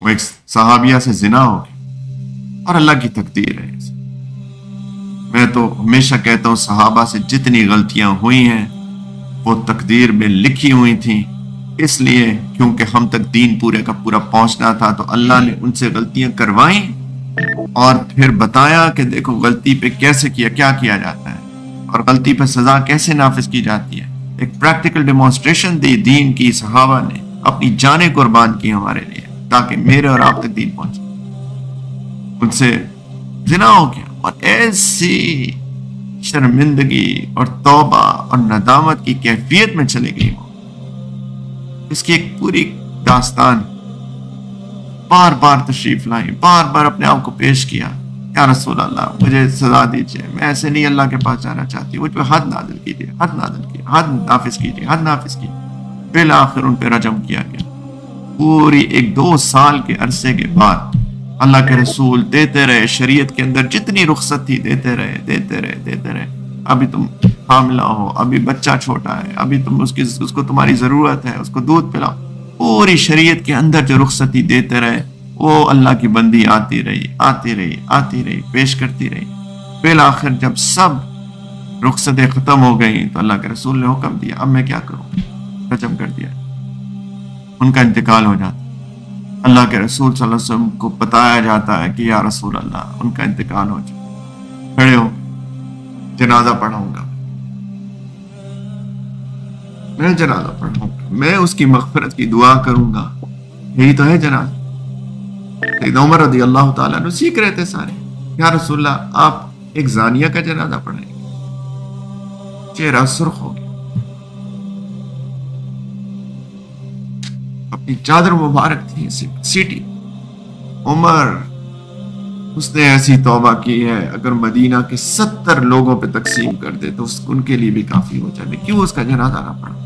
वो एक सहाबिया से जिना हो गया और अल्लाह की तकदीर है। मैं तो हमेशा कहता हूँ सहाबा से जितनी गलतियां हुई हैं वो तकदीर में लिखी हुई थी, इसलिए क्योंकि हम तक दीन पूरे का पूरा पहुंचना था तो अल्लाह ने उनसे गलतियां करवाई और फिर बताया कि देखो गलती पे कैसे किया, क्या किया जाता है और गलती पे सजा कैसे नाफिज की जाती है। एक प्रैक्टिकल डेमोन्स्ट्रेशन दी दीन की, सहाबा ने अपनी जानें कुर्बान की हमारे लिए ताकि मेरे और आप तक दीन पहुंचे। उनसे जिना हो गया और ऐसी शर्मिंदगी और तौबा और नदामत की कैफियत में चली गई वो। इसकी एक पूरी दास्तान, बार बार तशरीफ लाई, बार बार अपने आप को पेश किया, या रसूल अल्लाह मुझे सजा दीजिए, मैं ऐसे नहीं अल्लाह के पास जाना चाहती, मुझ पर हद नाजिल कीजिए, हद नाजिल कीजिए, हद नाफिज कीजिए, हद नाफिज कीजिए। फिर आखिर उन पर रजम किया गया। पूरी 1-2 साल के अरसे के बाद अल्लाह के रसूल देते रहे, शरीयत के अंदर जितनी रुख्सत थी देते रहे, देते रहे, देते रहे। अभी तुम हामिला हो, अभी बच्चा छोटा है, अभी तुम उसको तुम्हारी जरूरत है, उसको दूध पिलाओ। पूरी शरीयत के अंदर जो रुख्सती देते रहे वो अल्लाह की बंदी आती रही, आती रही, आती रही, पेश करती रही। फिर आखिर जब सब रुख्सतें खत्म हो गई तो अल्लाह के रसूल ने हुक्म दिया, अब मैं क्या करूं, रजम कर दिया। उनका इंतकाल हो जाता। अल्लाह के रसूल सल्लल्लाहु अलैहि वसल्लम को बताया जाता है कि या रसूल अल्लाह उनका इंतकाल हो जाए, खड़े हो, जनाजा पढ़ाऊंगा, मैं जनाजा पढ़ाऊंगा, मैं उसकी मगफिरत की दुआ करूंगा। यही तो है जनाजा। उमर रज़ी अल्लाह ताला अन्हु सीख रहे थे सारे, या रसूल अल्लाह आप एक जानिया का जनाजा पढ़ाएंगे। चेहरा सुर्ख हो गया, अपनी चादर मुबारक थी सीटी। उमर, उसने ऐसी तौबा की है अगर मदीना के 70 लोगों पे तकसीम कर दे तो उनके लिए भी काफी हो जाए, क्यों उसका जनाजा ना पढ़ा।